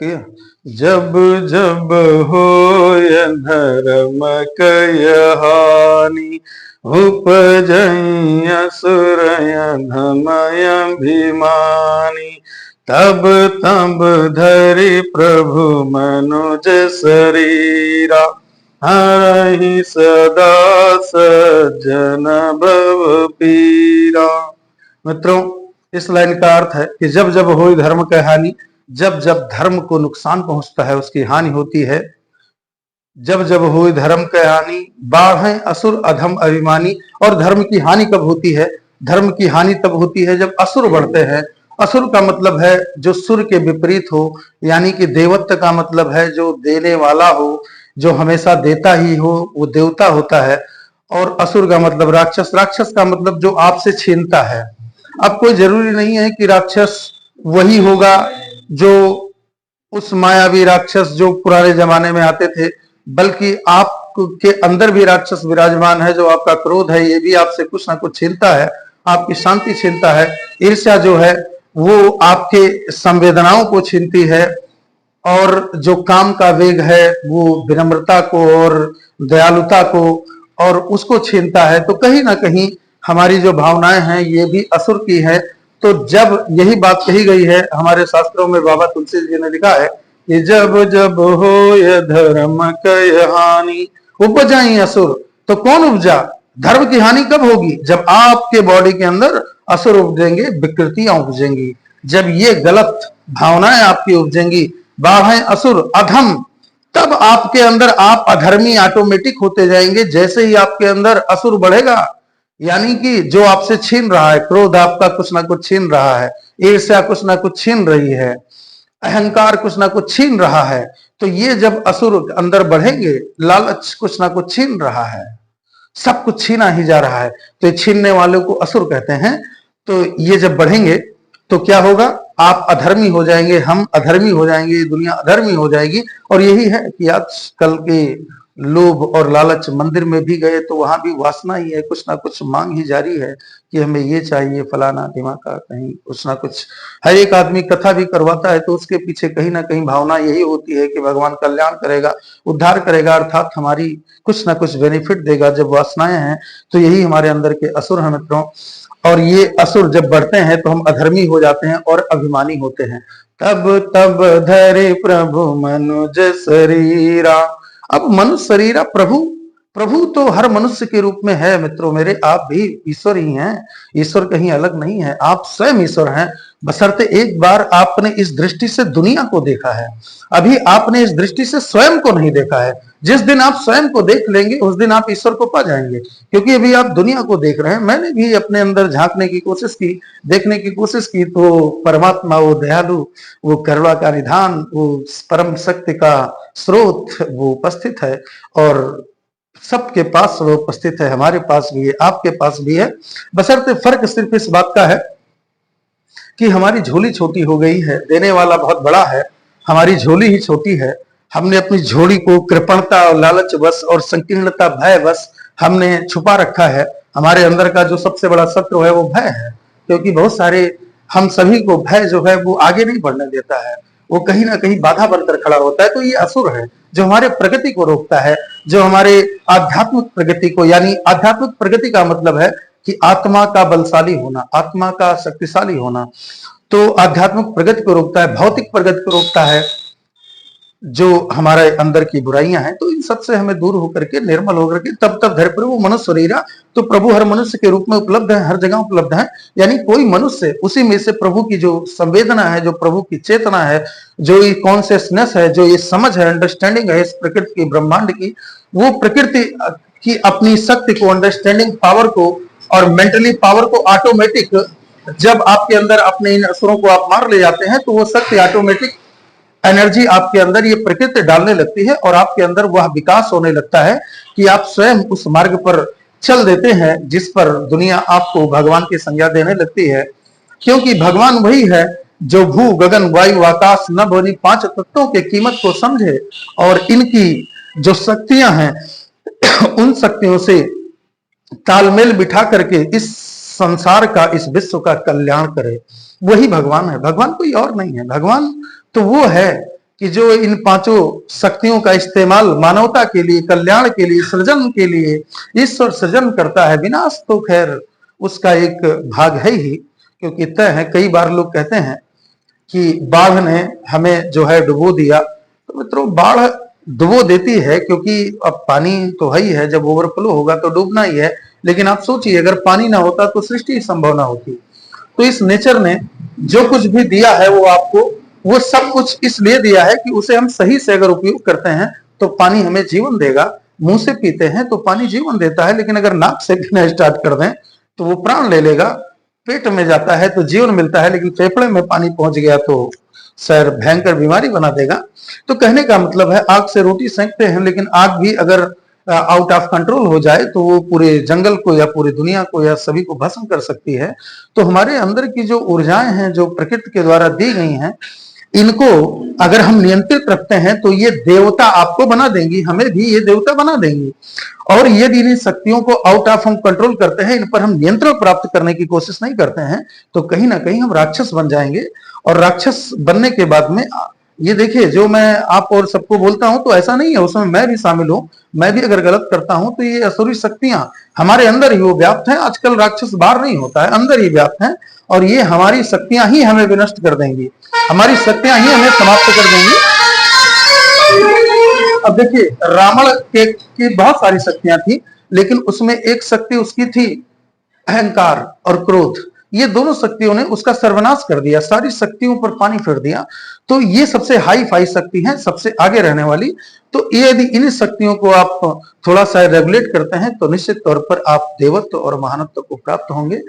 किया। जब जब होय धर्म कय हानि, उपजई असुर धमय अभिमानी। तब तब धरि प्रभु मनुज शरीरा, हरहि सदा सज्जन भव पीरा। मित्रों, इस लाइन का अर्थ है कि जब जब होई धर्म की हानि, जब जब धर्म को नुकसान पहुंचता है, उसकी हानि होती है। जब जब हुई धर्म की हानि, बाढ़ असुर अधम अभिमानी। और धर्म की हानि कब होती है? धर्म की हानि तब होती है जब असुर बढ़ते हैं। असुर का मतलब है जो सुर के विपरीत हो, यानी कि देवत्व का मतलब है जो देने वाला हो, जो हमेशा देता ही हो, वो देवता होता है। और असुर का मतलब राक्षस, राक्षस का मतलब जो आपसे छीनता है। अब कोई जरूरी नहीं है कि राक्षस वही होगा जो उस मायावी राक्षस जो पुराने जमाने में आते थे, बल्कि आपके अंदर भी राक्षस विराजमान है, जो आपका क्रोध है, ये भी आपसे कुछ ना कुछ छीनता है, आपकी शांति छीनता है। ईर्ष्या जो है वो आपके संवेदनाओं को छीनती है, और जो काम का वेग है वो विनम्रता को और दयालुता को और उसको छीनता है। तो कहीं ना कहीं हमारी जो भावनाएं हैं ये भी असुर की है। तो जब यही बात कही गई है हमारे शास्त्रों में, बाबा तुलसी जी ने लिखा है कि जब जब होय धर्म कय हानि, उपजाई असुर। तो कौन उपजा? धर्म की हानि कब होगी? जब आपके बॉडी के अंदर असुर उपजेंगे, विकृतियां उपजेंगी, जब ये गलत भावनाएं आपकी उपजेंगी, बाढ़ असुर अधम, तब आपके अंदर आप अधर्मी ऑटोमेटिक होते जाएंगे। जैसे ही आपके अंदर असुर बढ़ेगा, यानी कि जो आपसे छीन रहा है, क्रोध आपका कुछ ना कुछ छीन रहा है, ईर्ष्या कुछ ना कुछ छीन रही है, अहंकार कुछ ना कुछ छीन रहा है, तो ये जब असुर अंदर बढ़ेंगे, लालच कुछ ना कुछ छीन रहा है, सब कुछ छीना ही जा रहा है, तो ये छीनने वालों को असुर कहते हैं। तो ये जब बढ़ेंगे तो क्या होगा? आप अधर्मी हो जाएंगे, हम अधर्मी हो जाएंगे, दुनिया अधर्मी हो जाएगी। और यही है कि आजकल के लोभ और लालच, मंदिर में भी गए तो वहां भी वासना ही है, कुछ ना कुछ मांग ही जारी है कि हमें ये चाहिए, फलाना ढिमाका, कहीं कुछ ना कुछ। हर एक आदमी कथा भी करवाता है तो उसके पीछे कहीं ना कहीं भावना यही होती है कि भगवान कल्याण करेगा, उद्धार करेगा, अर्थात हमारी कुछ ना कुछ बेनिफिट देगा। जब वासनाएं हैं तो यही हमारे अंदर के असुर हैं मित्रों। और ये असुर जब बढ़ते हैं तो हम अधर्मी हो जाते हैं और अभिमानी होते हैं। तब तब धरे प्रभु मनुज शरीरा। अब मनुष्य शरीरा, प्रभु, प्रभु तो हर मनुष्य के रूप में है मित्रों मेरे। आप भी ईश्वर ही हैं, ईश्वर कहीं अलग नहीं है, आप स्वयं ईश्वर हैं। बशर्ते एक बार आपने इस दृष्टि से दुनिया को देखा है, अभी आपने इस दृष्टि से स्वयं को नहीं देखा है। जिस दिन आप स्वयं को देख लेंगे उस दिन आप ईश्वर को पा जाएंगे, क्योंकि अभी आप दुनिया को देख रहे हैं। मैंने भी अपने अंदर झांकने की कोशिश की, देखने की कोशिश की, तो परमात्मा, वो दयालु, वो करुणा का निधान, वो परम शक्ति का स्रोत वो उपस्थित है। और सबके पास वो उपस्थित है, हमारे पास भी है, आपके पास भी है। बशर्ते फर्क सिर्फ इस बात का है कि हमारी झोली छोटी हो गई है, देने वाला बहुत बड़ा है, हमारी झोली ही छोटी है। हमने अपनी झोली को कृपणता और लालच बस और संकीर्णता, भय बस हमने छुपा रखा है। हमारे अंदर का जो सबसे बड़ा शत्रु है वो भय है, क्योंकि बहुत सारे हम सभी को भय जो है वो आगे नहीं बढ़ने देता है, वो कहीं ना कहीं बाधा बनकर खड़ा होता है। तो ये असुर है जो हमारे प्रगति को रोकता है, जो हमारे आध्यात्मिक प्रगति को, यानी आध्यात्मिक प्रगति का मतलब है कि आत्मा का बलशाली होना, आत्मा का शक्तिशाली होना। तो आध्यात्मिक प्रगति को रोकता है, भौतिक प्रगति को रोकता है, जो हमारे अंदर की बुराइयां हैं। तो इन सबसे हमें दूर होकर के, निर्मल होकर के, तब तब धर प्रभु मनुष्य शरीरा। तो प्रभु हर मनुष्य के रूप में उपलब्ध है, हर जगह उपलब्ध है। यानी कोई मनुष्य, उसी में से प्रभु की जो संवेदना है, जो प्रभु की चेतना है, जो ये कॉन्शियसनेस है, जो ये समझ है, अंडरस्टैंडिंग है इस प्रकृति की, ब्रह्मांड की, वो प्रकृति की अपनी शक्ति को, अंडरस्टैंडिंग पावर को और मेंटली पावर को ऑटोमेटिक, जब आपके अंदर अपने इन असुरों को आप मार ले जाते हैं तो वो शक्ति ऑटोमेटिक एनर्जी आपके अंदर ये प्रकृति डालने लगती है, और आपके अंदर वह विकास होने लगता है कि आप स्वयं उस मार्ग पर चल देते हैं जिस पर दुनिया आपको भगवान की संज्ञा देने लगती है। क्योंकि भगवान वही है जो भू गगन वायु आकाश नभ और पांच तत्वों के कीमत को समझे और इनकी जो शक्तियां हैं उन शक्तियों से तालमेल बिठा करके इस संसार का, इस विश्व का कल्याण करे। वही भगवान है, भगवान कोई और नहीं है। भगवान तो वो है कि जो इन पांचों शक्तियों का इस्तेमाल मानवता के लिए, कल्याण के लिए, सृजन के लिए ईश्वर सृजन करता है। विनाश तो खैर उसका एक भाग है ही, क्योंकि तय है। कई बार लोग कहते हैं कि बाढ़ ने हमें जो है डुबो दिया, तो मित्रों बाढ़ डुबो देती है, क्योंकि अब पानी तो है ही है, जब ओवरफ्लो होगा तो डूबना ही है। लेकिन आप सोचिए, अगर पानी ना होता तो सृष्टि संभव ना होती। तो इस नेचर ने जो कुछ भी दिया है वो आपको, वो सब कुछ इसलिए दिया है कि उसे हम सही से अगर उपयोग करते हैं तो पानी हमें जीवन देगा। मुंह से पीते हैं तो पानी जीवन देता है, लेकिन अगर नाक से पीना स्टार्ट कर दें तो वो प्राण ले लेगा। पेट में जाता है तो जीवन मिलता है, लेकिन फेफड़े में पानी पहुंच गया तो सर भयंकर बीमारी बना देगा। तो कहने का मतलब है, आग से रोटी सेंकते हैं, लेकिन आग भी अगर आउट ऑफ कंट्रोल हो जाए तो वो पूरे जंगल को या पूरी दुनिया को या सभी को भस्म कर सकती है। तो हमारे अंदर की जो ऊर्जाएं हैं, जो प्रकृति के द्वारा दी गई हैं, इनको अगर हम नियंत्रित रखते हैं तो ये देवता आपको बना देंगी, हमें भी ये देवता बना देंगी। और यदि इन शक्तियों को आउट ऑफ हम कंट्रोल करते हैं, इन पर हम नियंत्रण प्राप्त करने की कोशिश नहीं करते हैं, तो कहीं ना कहीं हम राक्षस बन जाएंगे। और राक्षस बनने के बाद में ये देखिए, जो मैं आप और सबको बोलता हूं तो ऐसा नहीं है, उसमें मैं भी शामिल हूं। मैं भी अगर गलत करता हूं तो ये असुरी शक्तियां हमारे अंदर ही वो व्याप्त हैं। आजकल राक्षस बाहर नहीं होता है, अंदर ही व्याप्त हैं, और ये हमारी शक्तियां ही हमें विनष्ट कर देंगी, हमारी शक्तियां ही हमें समाप्त कर देंगी। अब देखिए, रावण की बहुत सारी शक्तियां थी, लेकिन उसमें एक शक्ति उसकी थी अहंकार और क्रोध। ये दोनों शक्तियों ने उसका सर्वनाश कर दिया, सारी शक्तियों पर पानी फेर दिया। तो ये सबसे हाई फाई शक्ति है, सबसे आगे रहने वाली। तो ये यदि इन शक्तियों को आप थोड़ा सा रेगुलेट करते हैं तो निश्चित तौर पर आप देवत्व और महानत्व को प्राप्त होंगे।